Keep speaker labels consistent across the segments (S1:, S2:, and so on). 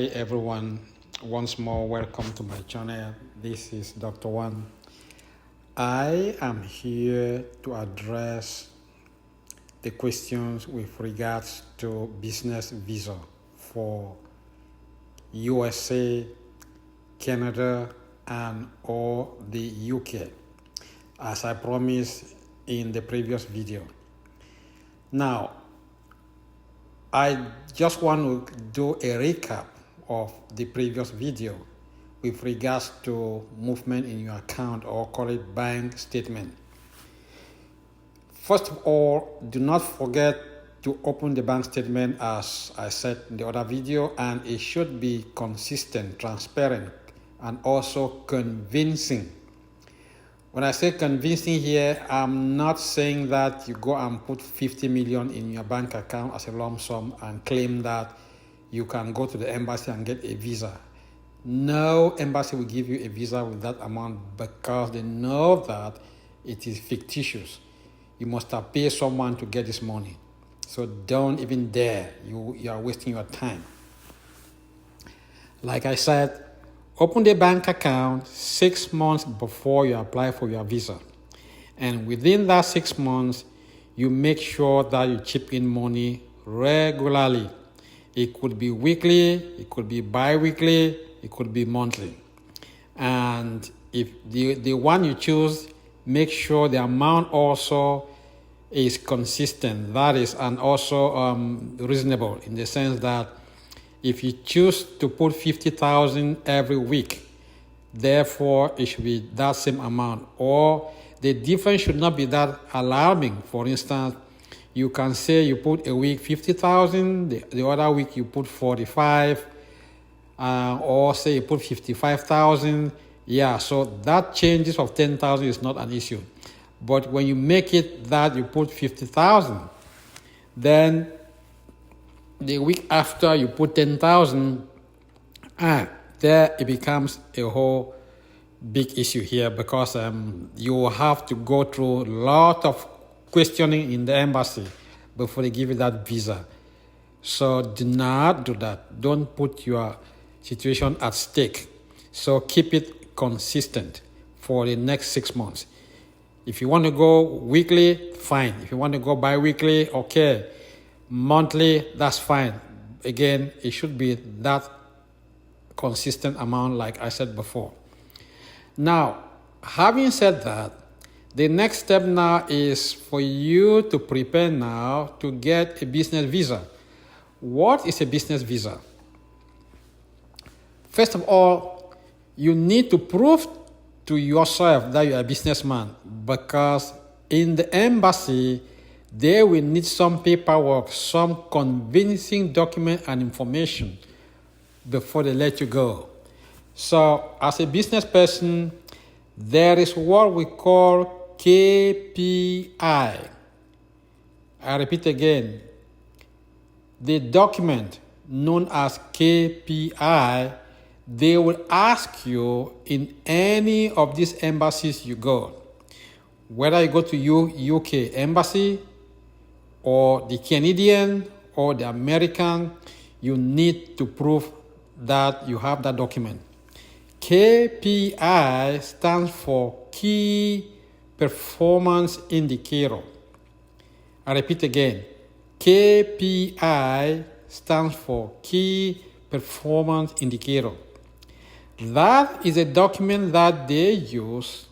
S1: Hi everyone, once more welcome to my channel. This is Dr. WAN. I am here to address the questions with regards to business visa for USA, Canada, and or the UK, as I promised in the previous video. Now, I just want to do a recap of the previous video with regards to movement in your account, or call it bank statement. First of all, do not forget to open the bank statement as I said in the other video, and it should be consistent, transparent, and also convincing. When I say convincing here, I'm not saying that you go and put 50 million in your bank account as a lump sum and claim that you can go to the embassy and get a visa. No embassy will give you a visa with that amount because they know that it is fictitious. You must have paid someone to get this money. So don't even dare. You are wasting your time. Like I said, open the bank account 6 months before you apply for your visa. And within that 6 months, you make sure that you chip in money regularly. It could be weekly, it could be bi-weekly, it could be monthly. And if the one you choose, make sure the amount also is consistent. That is, and also reasonable in the sense that if you choose to put 50,000 every week, therefore it should be that same amount, or the difference should not be that alarming. For instance, you can say you put a week 50,000, the other week you put 45, or say you put 55,000. Yeah, so that changes of 10,000 is not an issue. But when you make it that you put 50,000, then the week after you put 10,000, there it becomes a whole big issue here, because you have to go through a lot of questioning in the embassy before they give you that visa. So do not do that. Don't put your situation at stake. So keep it consistent for the next 6 months. If you want to go weekly, fine. If you want to go bi-weekly, okay. Monthly, that's fine. Again, it should be that consistent amount like I said before. Now, having said that, the next step now is for you to prepare now to get a business visa. What is a business visa? First of all, you need to prove to yourself that you are a businessman, because in the embassy, they will need some paperwork, some convincing document and information before they let you go. So as a business person, there is what we call KPI. I repeat again, the document known as KPI, they will ask you in any of these embassies you go, whether you go to UK embassy or the Canadian or the American, you need to prove that you have that document. KPI stands for Key Performance Indicator. I repeat again, KPI stands for Key Performance Indicator. That is a document that they use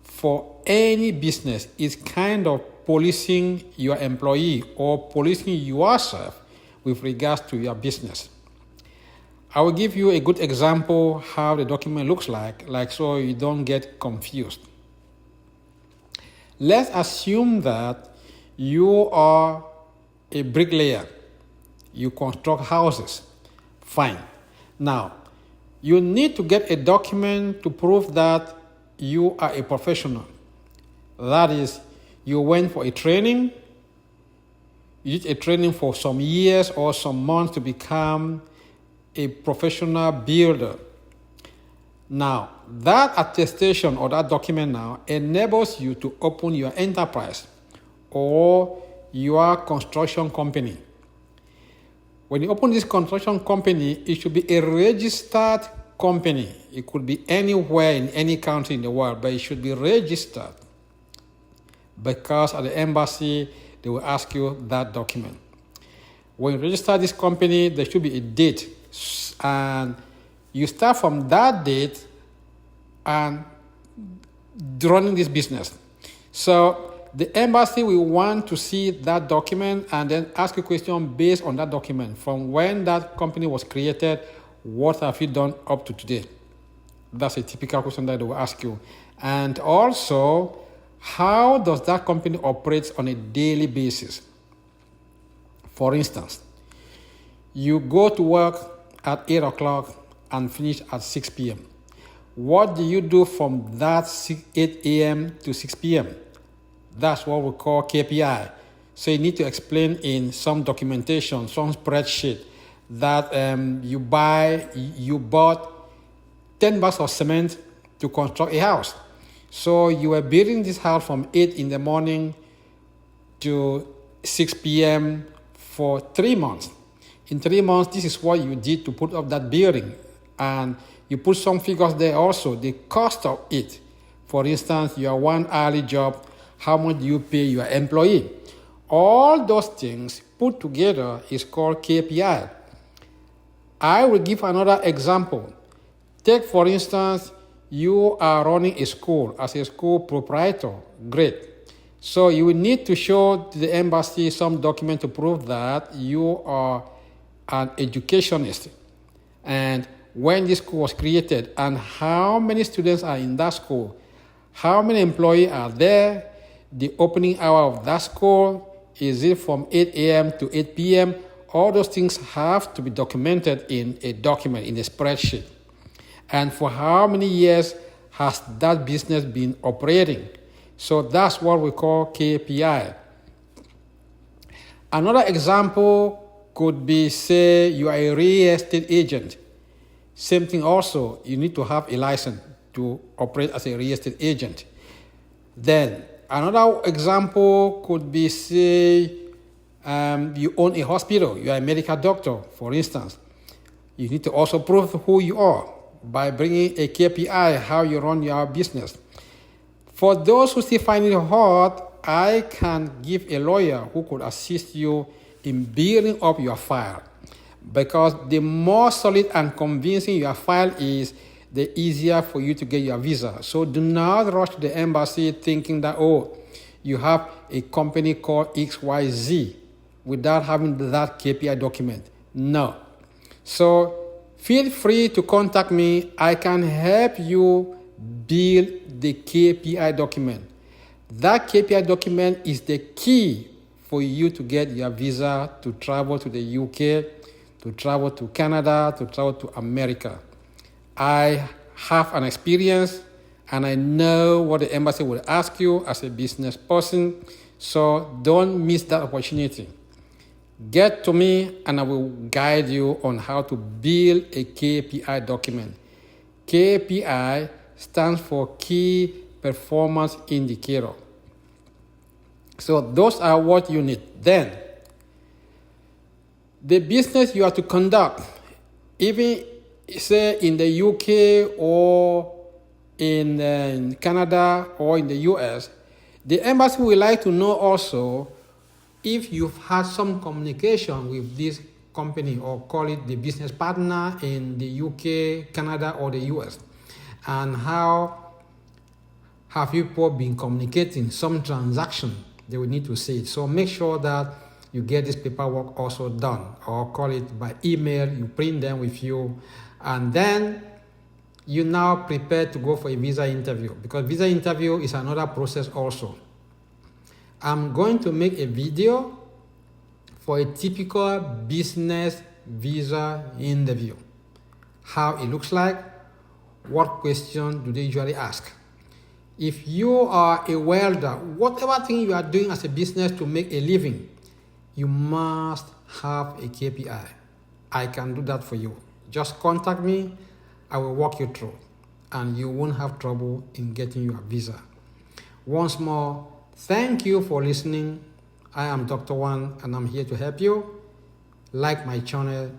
S1: for any business. It's kind of policing your employee or policing yourself with regards to your business. I will give you a good example how the document looks like so you don't get confused. Let's assume that you are a bricklayer. You construct houses. Fine. Now, you need to get a document to prove that you are a professional. That is, you went for a training, you did a training for some years or some months to become a professional builder. Now, that attestation or that document now enables you to open your enterprise or your construction company. When you open this construction company, it should be a registered company. It could be anywhere in any country in the world, but it should be registered, because at the embassy, they will ask you that document. When you register this company, there should be a date, and you start from that date and running this business. So the embassy will want to see that document and then ask a question based on that document. From when that company was created, what have you done up to today? That's a typical question that they will ask you. And also, how does that company operate on a daily basis? For instance, you go to work at 8 o'clock and finish at 6 p.m. What do you do from that 8 a.m. to 6 p.m.? That's what we call KPI. So you need to explain in some documentation, some spreadsheet, that you bought 10 bags of cement to construct a house. So you were building this house from 8 in the morning to 6 p.m. for 3 months. In 3 months, this is what you did to put up that building. And you put some figures there also, the cost of it. For instance, your 1 hourly job, how much do you pay your employee? All those things put together is called KPI. I will give another example. Take, for instance, you are running a school as a school proprietor. Great. So you will need to show to the embassy some document to prove that you are an educationist, and when this school was created, and how many students are in that school, how many employees are there, the opening hour of that school, is it from 8 a.m. to 8 p.m.? All those things have to be documented in a document, in a spreadsheet. And for how many years has that business been operating? So that's what we call KPI. Another example could be, say, you are a real estate agent. Same thing also, you need to have a license to operate as a real estate agent. Then another example could be, say, you own a hospital, you are a medical doctor, for instance. You need to also prove who you are by bringing a KPI, how you run your business. For those who still find it hard, I can give a lawyer who could assist you in building up your file. Because the more solid and convincing your file is, the easier for you to get your visa. So do not rush to the embassy thinking that, oh, you have a company called XYZ without having that KPI document. No. So feel free to contact me. I can help you build the KPI document. That KPI document is the key for you to get your visa to travel to the UK, to travel to Canada, to travel to America. I have an experience and I know what the embassy will ask you as a business person, so don't miss that opportunity. Get to me and I will guide you on how to build a KPI document. KPI stands for Key Performance Indicator. So those are what you need. Then, the business you are to conduct, even say in the UK or in Canada or in the US, the embassy would like to know also if you've had some communication with this company, or call it the business partner in the UK, Canada, or the US, and how have you both been communicating some transaction. They will need to see it. So make sure that you get this paperwork also done, or call it by email, you print them with you, and then you now prepare to go for a visa interview, because visa interview is another process also. I'm going to make a video for a typical business visa interview. How it looks like, what question do they usually ask. If you are a welder, whatever thing you are doing as a business to make a living, you must have a KPI. I can do that for you. Just contact me, I will walk you through, and you won't have trouble in getting your visa. Once more, thank you for listening. I am Dr. WAN, and I'm here to help you. like my channel,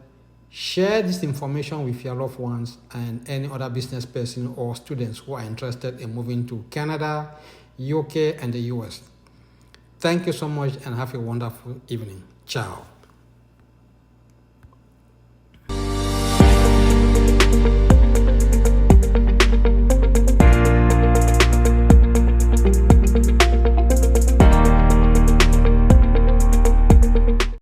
S1: share this information with your loved ones and any other business person or students who are interested in moving to Canada, UK, and the US. Thank you so much and have a wonderful evening. Ciao.